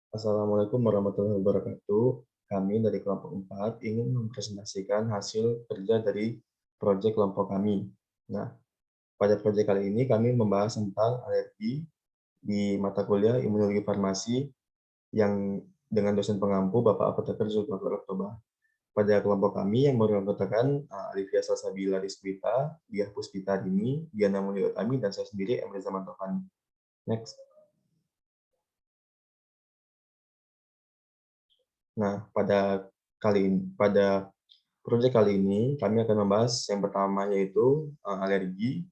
Assalamualaikum warahmatullahi wabarakatuh. Kami dari kelompok 4 ingin mempresentasikan hasil kerja dari proyek kelompok kami. Nah, pada proyek kali ini kami membahas tentang alergi di mata kuliah Imunologi Farmasi yang dengan dosen pengampu Bapak Apoteker Zulfikar Oktober. Pada kelompok kami yang beranggotakan Alivia Salsabila Rizkwita, Diah Puspita Dini, Diana Mulia Utami, dan saya sendiri Emre Zaman Taufani. Next. Nah, pada proyek kali ini kami akan membahas yang pertama yaitu alergi,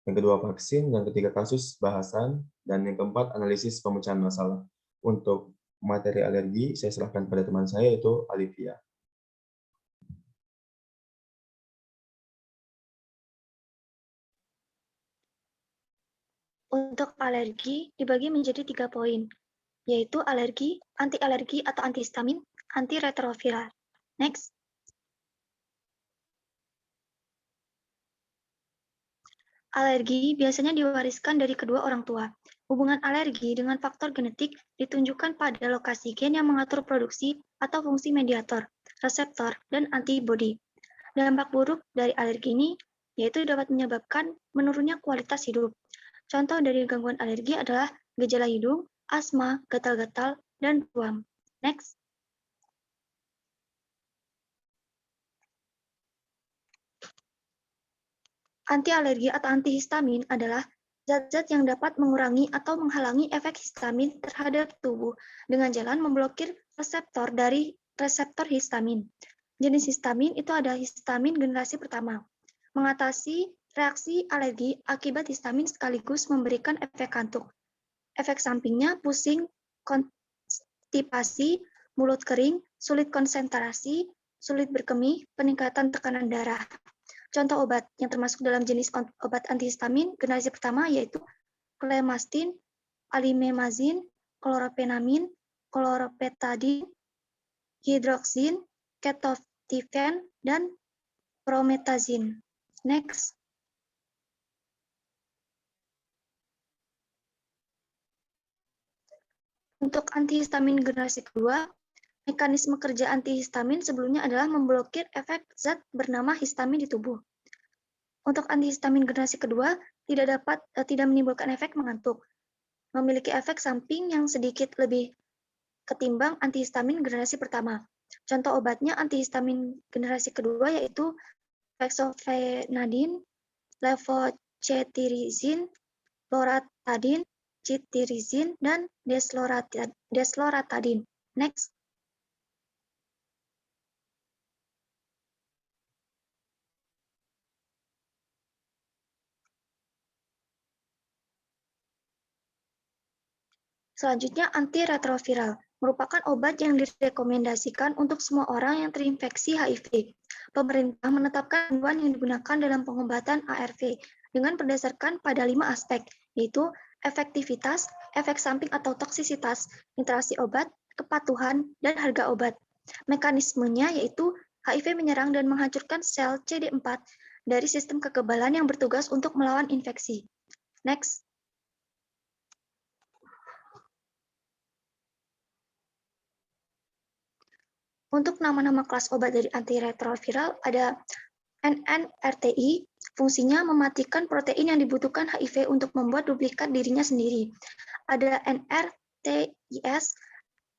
yang kedua vaksin, yang ketiga kasus bahasan, dan yang keempat analisis pemecahan masalah. Untuk materi alergi, saya serahkan pada teman saya yaitu Alivia. Untuk alergi dibagi menjadi 3 poin, yaitu alergi, anti-alergi atau antihistamin, antiretroviral. Next. Alergi biasanya diwariskan dari kedua orang tua. Hubungan alergi dengan faktor genetik ditunjukkan pada lokasi gen yang mengatur produksi atau fungsi mediator, reseptor, dan antibodi. Dampak buruk dari alergi ini yaitu dapat menyebabkan menurunnya kualitas hidup. Contoh dari gangguan alergi adalah gejala hidung, asma, gatal-gatal, dan ruam. Next. Anti-alergi atau antihistamin adalah zat-zat yang dapat mengurangi atau menghalangi efek histamin terhadap tubuh dengan jalan memblokir reseptor dari reseptor histamin. Jenis histamin itu ada histamin generasi pertama. Mengatasi reaksi alergi akibat histamin sekaligus memberikan efek kantuk. Efek sampingnya pusing, konstipasi, mulut kering, sulit konsentrasi, sulit berkemih, peningkatan tekanan darah. Contoh obat yang termasuk dalam jenis obat antihistamin generasi pertama yaitu clemastine, alimemazin, kloropenamin, kloropetadin, hidroksin, ketotifen, dan promethazine. Next. Untuk antihistamin generasi kedua, mekanisme kerja antihistamin sebelumnya adalah memblokir efek zat bernama histamin di tubuh. Untuk antihistamin generasi kedua tidak menimbulkan efek mengantuk, memiliki efek samping yang sedikit lebih ketimbang antihistamin generasi pertama. Contoh obatnya antihistamin generasi kedua yaitu fexofenadin, levocetirizine, loratadin, cetirizine, dan desloratadin. Next. Selanjutnya, antiretroviral merupakan obat yang direkomendasikan untuk semua orang yang terinfeksi HIV. Pemerintah menetapkan panduan yang digunakan dalam pengobatan ARV dengan berdasarkan pada 5 aspek, yaitu efektivitas, efek samping atau toksisitas, interaksi obat, kepatuhan, dan harga obat. Mekanismenya yaitu HIV menyerang dan menghancurkan sel CD4 dari sistem kekebalan yang bertugas untuk melawan infeksi. Next. Untuk nama-nama kelas obat dari antiretroviral ada NNRTI, fungsinya mematikan protein yang dibutuhkan HIV untuk membuat duplikat dirinya sendiri. Ada NRTIS,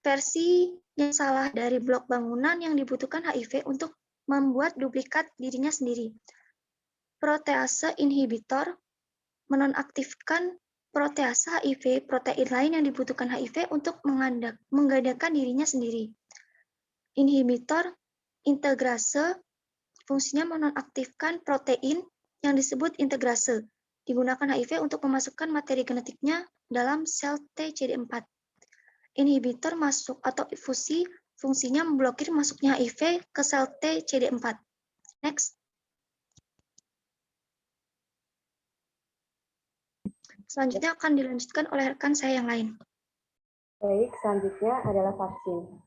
versi yang salah dari blok bangunan yang dibutuhkan HIV untuk membuat duplikat dirinya sendiri. Protease inhibitor menonaktifkan protease HIV, protein lain yang dibutuhkan HIV untuk menggandakan dirinya sendiri. Inhibitor integrase fungsinya menonaktifkan protein yang disebut integrase, digunakan HIV untuk memasukkan materi genetiknya dalam sel TCD4. Inhibitor masuk atau fusi fungsinya memblokir masuknya HIV ke sel TCD4. Next. Selanjutnya akan dilanjutkan oleh rekan saya yang lain. Baik, selanjutnya adalah vaksin.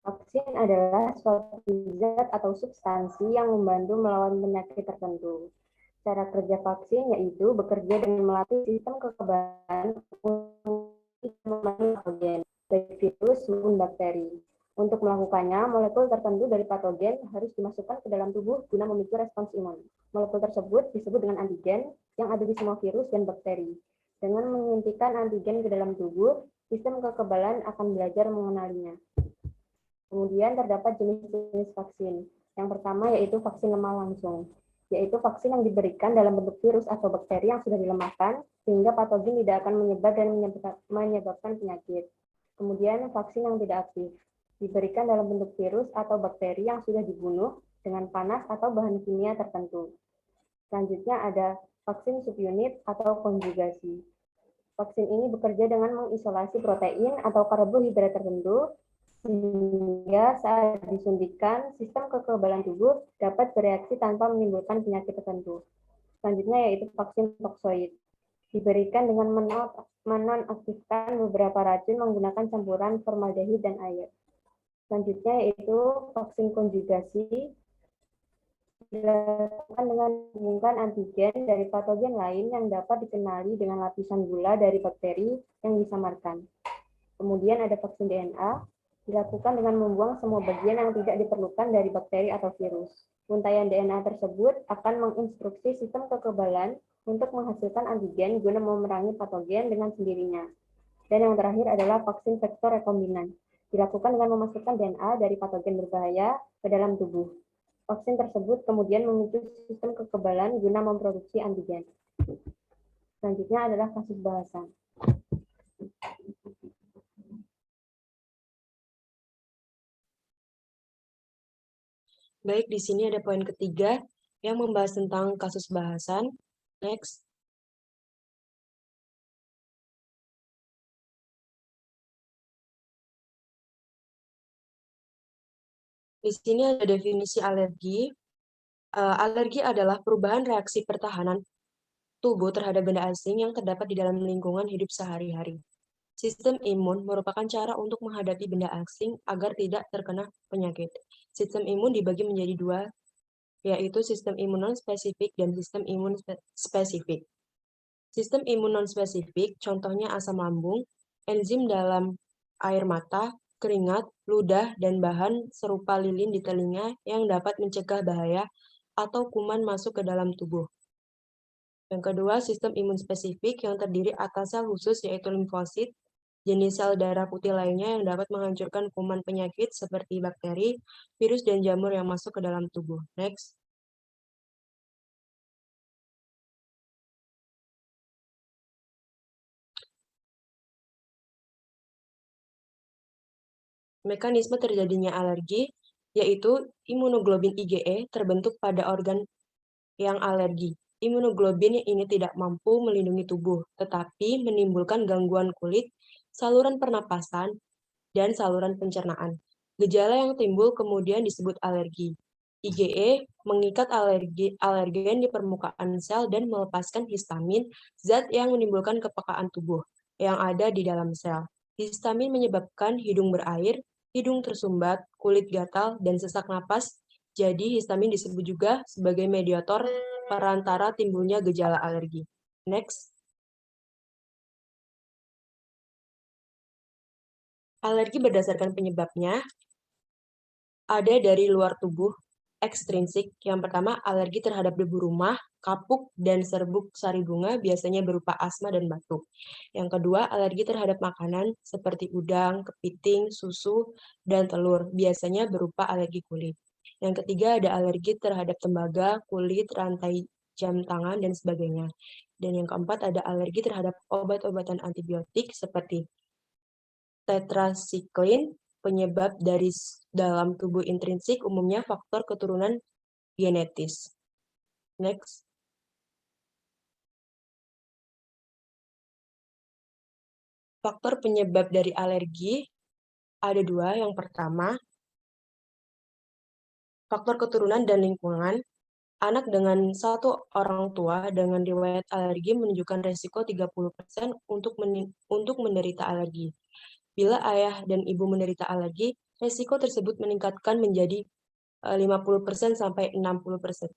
Vaksin adalah suatu zat atau substansi yang membantu melawan penyakit tertentu. Cara kerja vaksin yaitu bekerja dengan melatih sistem kekebalan untuk memerangi patogen, baik virus maupun bakteri. Untuk melakukannya, molekul tertentu dari patogen harus dimasukkan ke dalam tubuh guna memicu respons imun. Molekul tersebut disebut dengan antigen yang ada di semua virus dan bakteri. Dengan menyuntikkan antigen ke dalam tubuh, sistem kekebalan akan belajar mengenalinya. Kemudian terdapat jenis-jenis vaksin. Yang pertama yaitu vaksin lemah langsung, yaitu vaksin yang diberikan dalam bentuk virus atau bakteri yang sudah dilemahkan, sehingga patogen tidak akan menyebar dan menyebabkan penyakit. Kemudian vaksin yang tidak aktif, diberikan dalam bentuk virus atau bakteri yang sudah dibunuh dengan panas atau bahan kimia tertentu. Selanjutnya ada vaksin subunit atau konjugasi. Vaksin ini bekerja dengan mengisolasi protein atau karbohidrat tertentu, sehingga saat disuntikan, sistem kekebalan tubuh dapat bereaksi tanpa menimbulkan penyakit tertentu. Selanjutnya yaitu vaksin toksoid. Diberikan dengan menonaktifkan beberapa racun menggunakan campuran formaldehid dan air. Selanjutnya yaitu vaksin konjugasi, dilakukan dengan menghubungkan antigen dari patogen lain yang dapat dikenali dengan lapisan gula dari bakteri yang disamarkan. Kemudian ada vaksin DNA, dilakukan dengan membuang semua bagian yang tidak diperlukan dari bakteri atau virus. Untaian DNA tersebut akan menginstruksi sistem kekebalan untuk menghasilkan antigen guna memerangi patogen dengan sendirinya. Dan yang terakhir adalah vaksin vektor rekombinan, dilakukan dengan memasukkan DNA dari patogen berbahaya ke dalam tubuh. Vaksin tersebut kemudian memicu sistem kekebalan guna memproduksi antigen. Selanjutnya adalah kasus bahasan. Baik, di sini ada poin ketiga yang membahas tentang kasus bahasan. Next. Di sini ada definisi alergi. Alergi adalah perubahan reaksi pertahanan tubuh terhadap benda asing yang terdapat di dalam lingkungan hidup sehari-hari. Sistem imun merupakan cara untuk menghadapi benda asing agar tidak terkena penyakit. Sistem imun dibagi menjadi dua, yaitu sistem imun non-spesifik dan sistem imun spesifik. Sistem imun non-spesifik, contohnya asam lambung, enzim dalam air mata, keringat, ludah, dan bahan serupa lilin di telinga yang dapat mencegah bahaya atau kuman masuk ke dalam tubuh. Yang kedua, sistem imun spesifik yang terdiri atas sel khusus yaitu limfosit, jenis sel darah putih lainnya yang dapat menghancurkan kuman penyakit seperti bakteri, virus, dan jamur yang masuk ke dalam tubuh. Next. Mekanisme terjadinya alergi, yaitu imunoglobin IgE terbentuk pada organ yang alergi. Imunoglobin ini tidak mampu melindungi tubuh, tetapi menimbulkan gangguan kulit, saluran pernapasan, dan saluran pencernaan. Gejala yang timbul kemudian disebut alergi. IgE mengikat alergen di permukaan sel dan melepaskan histamin, zat yang menimbulkan kepekaan tubuh yang ada di dalam sel. Histamin menyebabkan hidung berair, hidung tersumbat, kulit gatal, dan sesak napas. Jadi histamin disebut juga sebagai mediator perantara timbulnya gejala alergi. Next. Alergi berdasarkan penyebabnya ada dari luar tubuh, ekstrinsik. Yang pertama, alergi terhadap debu rumah, kapuk, dan serbuk sari bunga biasanya berupa asma dan batuk. Yang kedua, alergi terhadap makanan seperti udang, kepiting, susu, dan telur, biasanya berupa alergi kulit. Yang ketiga, ada alergi terhadap tembaga, kulit, rantai jam tangan, dan sebagainya. Dan yang keempat, ada alergi terhadap obat-obatan antibiotik seperti tetrasiklin. Penyebab dari dalam tubuh intrinsik umumnya faktor keturunan genetis. Next. Faktor penyebab dari alergi ada dua. Yang pertama, faktor keturunan dan lingkungan. Anak dengan satu orang tua dengan riwayat alergi menunjukkan resiko 30% untuk menderita alergi. Bila ayah dan ibu menderita alergi, resiko tersebut meningkatkan menjadi 50% sampai 60%.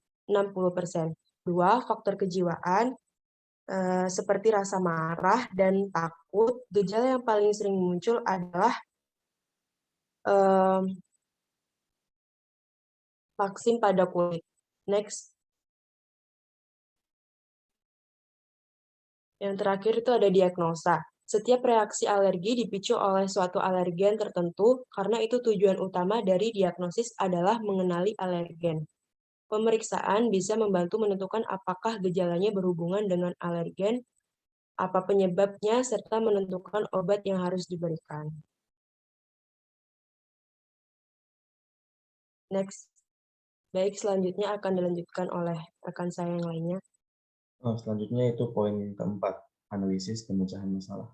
2. Faktor kejiwaan, seperti rasa marah dan takut. Gejala yang paling sering muncul adalah vaksin pada kulit. Next. Yang terakhir itu ada diagnosa. Setiap reaksi alergi dipicu oleh suatu alergen tertentu, karena itu tujuan utama dari diagnosis adalah mengenali alergen. Pemeriksaan bisa membantu menentukan apakah gejalanya berhubungan dengan alergen, apa penyebabnya, serta menentukan obat yang harus diberikan. Next. Baik, selanjutnya akan dilanjutkan oleh rekan saya yang lainnya. Selanjutnya itu poin keempat, analisis pemecahan masalah.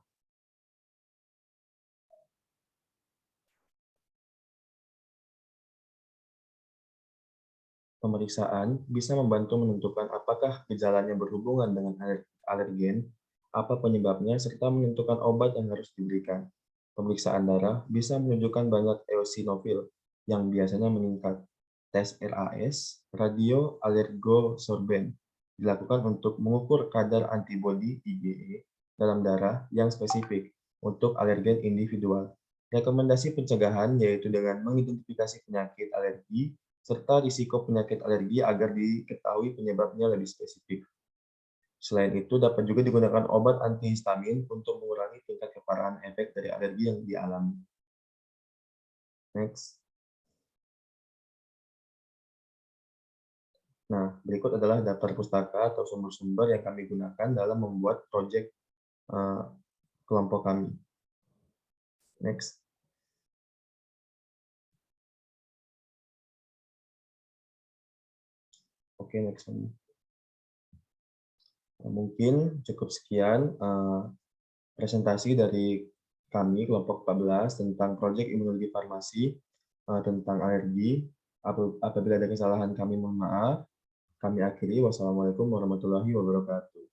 Pemeriksaan bisa membantu menentukan apakah gejalanya berhubungan dengan alergen, apa penyebabnya, serta menentukan obat yang harus diberikan. Pemeriksaan darah bisa menunjukkan banyak eosinofil yang biasanya meningkat. Tes RAS, radio alergosorben, dilakukan untuk mengukur kadar antibodi IgE dalam darah yang spesifik untuk alergen individual. Rekomendasi pencegahan yaitu dengan mengidentifikasi penyakit alergi serta risiko penyakit alergi agar diketahui penyebabnya lebih spesifik. Selain itu, dapat juga digunakan obat antihistamin untuk mengurangi tingkat keparahan efek dari alergi yang dialami. Next. Nah, berikut adalah daftar pustaka atau sumber-sumber yang kami gunakan dalam membuat proyek kelompok kami. Next. Oke, next one. Mungkin cukup sekian presentasi dari kami kelompok 14 tentang proyek imunologi farmasi tentang alergi. Apabila ada kesalahan kami mohon maaf. Kami akhiri. Wassalamualaikum warahmatullahi wabarakatuh.